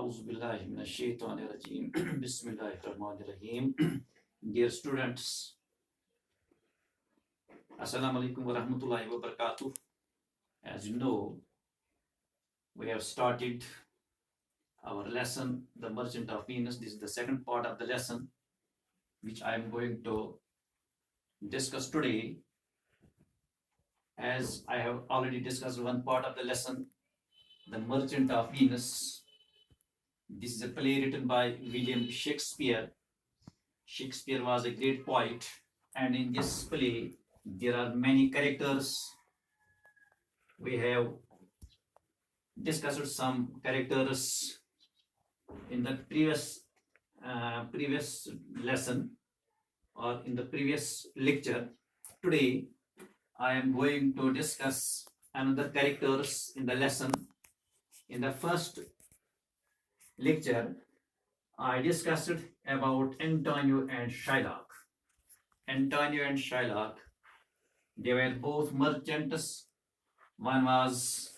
A'udhu billahi minash shaitanir rajim. Bismillahir rahmanir rahim. Dear students, Assalamu alaikum wa rahmatullahi wa barakatuh. As you know, we have started our lesson, The Merchant of Venus. This is the second part of the lesson, which I am going to discuss today. As I have already discussed one part of the lesson, The Merchant of Venus. This is a play written by William Shakespeare. Shakespeare was a great poet, and in this play, there are many characters. We have discussed some characters in the previous lesson or in the previous lecture. Today, I am going to discuss another characters in the lesson. In the first lecture, I discussed about Antonio and Shylock. Antonio and Shylock, they were both merchants. One was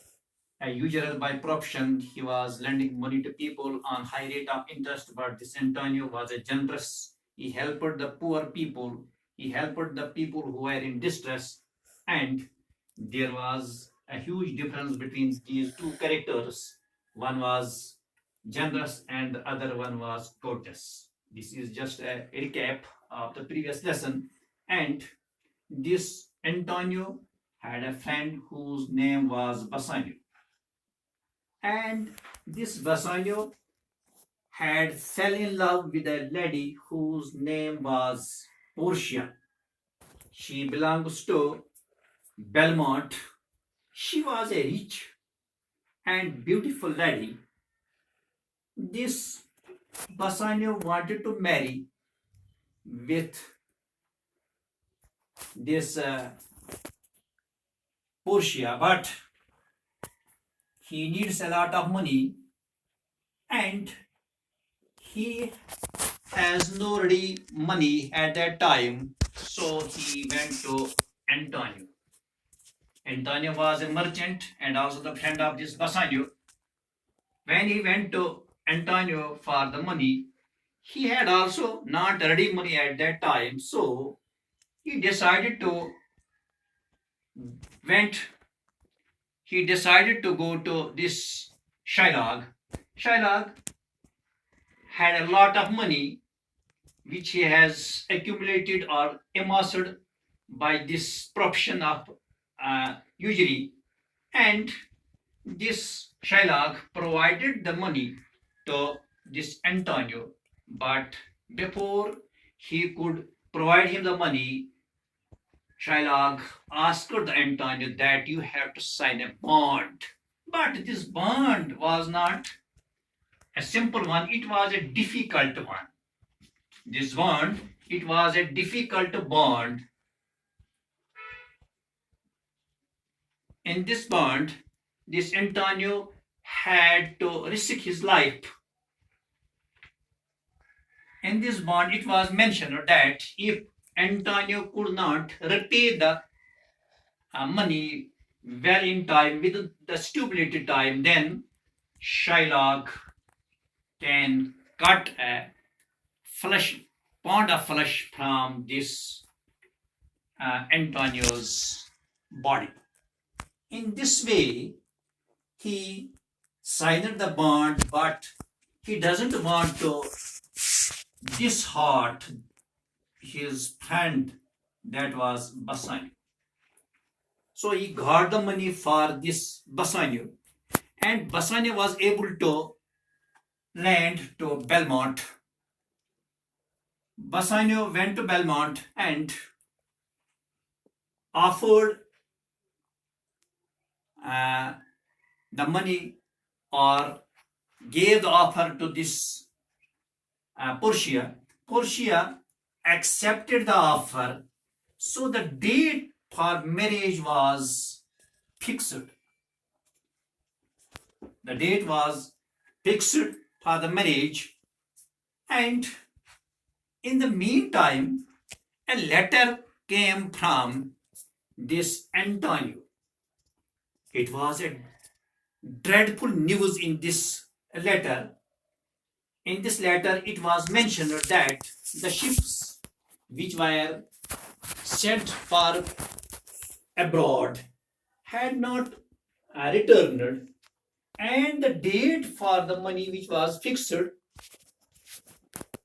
a usurer by profession. He was lending money to people on high rate of interest, but this Antonio was a generous. He helped the poor people. He helped the people who were in distress. And there was a huge difference between these two characters. One was generous and the other one was courteous. This is just a recap of the previous lesson. And this Antonio had a friend whose name was Bassanio. And this Bassanio had fell in love with a lady whose name was Portia. She belongs to Belmont. She was a rich and beautiful lady. This Bassanio wanted to marry with this Portia, but he needs a lot of money and he has no ready money at that time, so he went to Antonio. Antonio was a merchant and also the friend of this Bassanio. When he went to Antonio for the money, he had also not ready money at that time, so he decided to go to this Shylock. Shylock had a lot of money which he has accumulated or amassed by this profession of usury, and this Shylock provided the money to this Antonio, but before he could provide him the money, Shylock asked the Antonio that you have to sign a bond. But this bond was not a simple one, it was a difficult one. This bond, it was a difficult bond. In this bond, this Antonio had to risk his life. In this bond, it was mentioned that if Antonio could not repay the money well in time, within the stipulated time, then Shylock can cut a pound of flesh from this Antonio's body. In this way, he signed the bond, but he doesn't want to disheart his friend, that was Bassanio. So he got the money for this Bassanio, and Bassanio was able to land to Belmont. Bassanio went to Belmont and offered the money or gave the offer to this Portia. Portia accepted the offer, so the date for marriage was fixed. The date was fixed for the marriage, and in the meantime, a letter came from this Antonio. It was a dreadful news in this letter In this letter, it was mentioned that the ships which were sent for abroad had not returned, and the date for the money which was fixed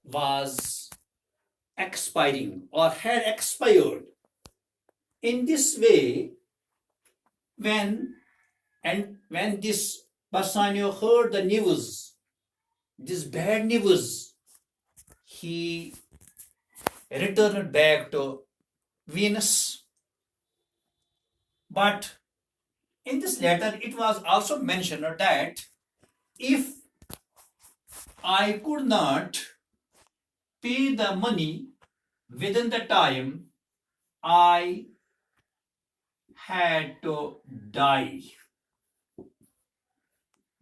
was expiring or had expired. In this way, when when this Bassanio heard the news, this bad news, he returned back to Venus. But in this letter, it was also mentioned that if I could not pay the money within the time, I had to die.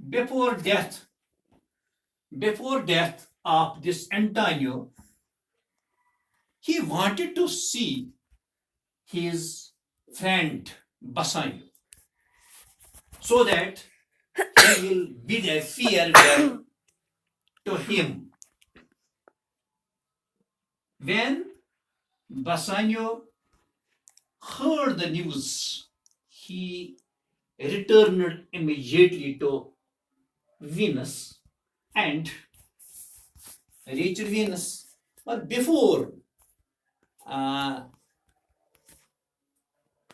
Before death, before death of this Antonio, he wanted to see his friend Bassanio so that he will bid a farewell to him. When Bassanio heard the news, he returned immediately to Venus and reached Venus. But before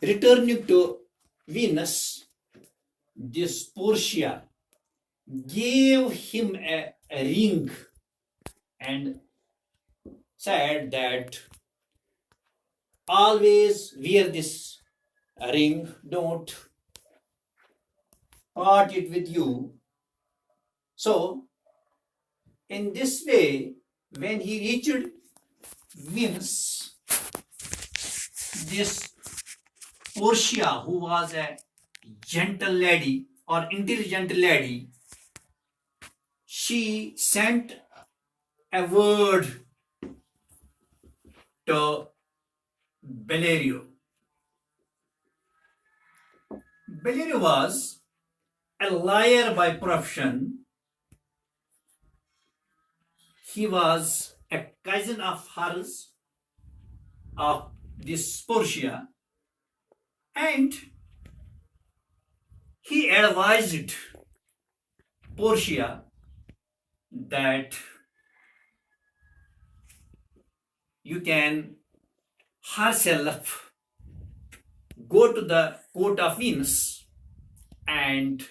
returning to Venus, this Portia gave him a ring and said that always wear this ring, don't part it with you. So, in this way, when he reached Venus, this Portia, who was a gentle lady or intelligent lady, she sent a word to Bellerio. Bellerio was a liar by profession. He was a cousin of hers, of this Portia, and he advised Portia that you can herself go to the court of Venus and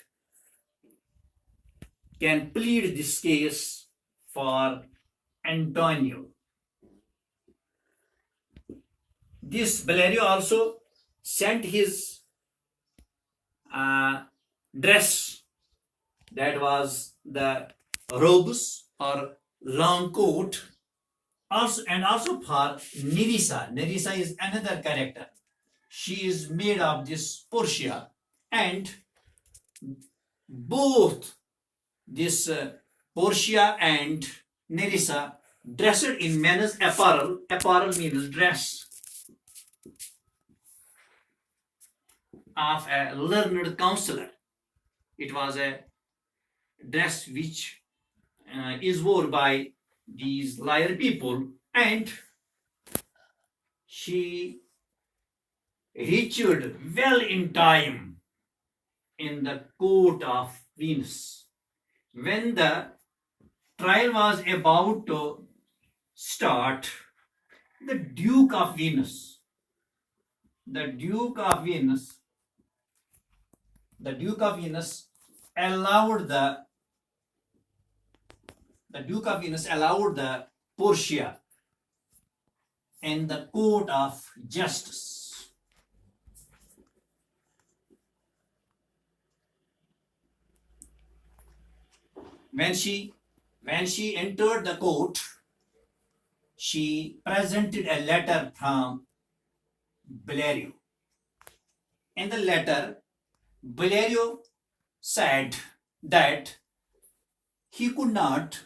can plead this case for Antonio. This Bellerio also sent his dress, that was the robes or long coat, also for Nerissa. Nerissa is another character. She is made of this Portia, and both this Portia and Nerissa dressed in men's apparel. Apparel means dress of a learned counselor. It was a dress which is worn by these liar people, and she reached well in time in the court of Venus. When the trial was about to start, the Duke of Venus, the Duke of Venus allowed the Portia in the court of justice. When she entered the court, she presented a letter from Bellerio. In the letter, Bellerio said that he could not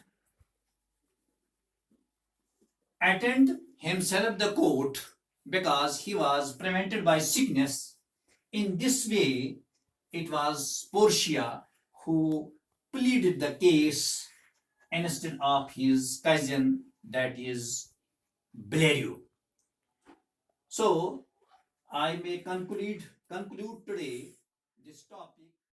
attend himself the court because he was prevented by sickness. In this way, it was Portia who pleaded the case instead of his cousin, that is Blériot. So I may conclude today this topic.